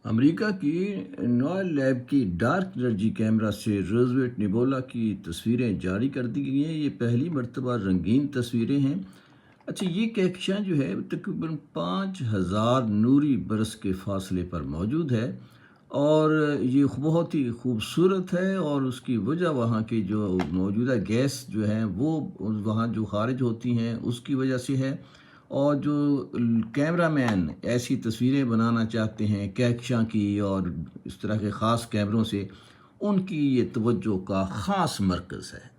امریکہ کی Noel lab کی dark energy camera سے روزویٹ نیبولا کی تصویریں جاری کر دی گئی ہیں۔ یہ پہلی مرتبہ رنگین تصویریں ہیں۔ اچھا، یہ کہکشاں جو ہے تقریباً 5000 نوری برس کے فاصلے پر موجود ہے، اور یہ بہت ہی خوبصورت ہے، اور اس کی وجہ وہاں کی جو موجودہ گیس جو ہیں وہ وہاں جو خارج ہوتی ہیں اس کی وجہ سے ہے۔ اور جو کیمرہ مین ایسی تصویریں بنانا چاہتے ہیں کہکشاں کی اور اس طرح کے خاص کیمروں سے، ان کی یہ توجہ کا خاص مرکز ہے۔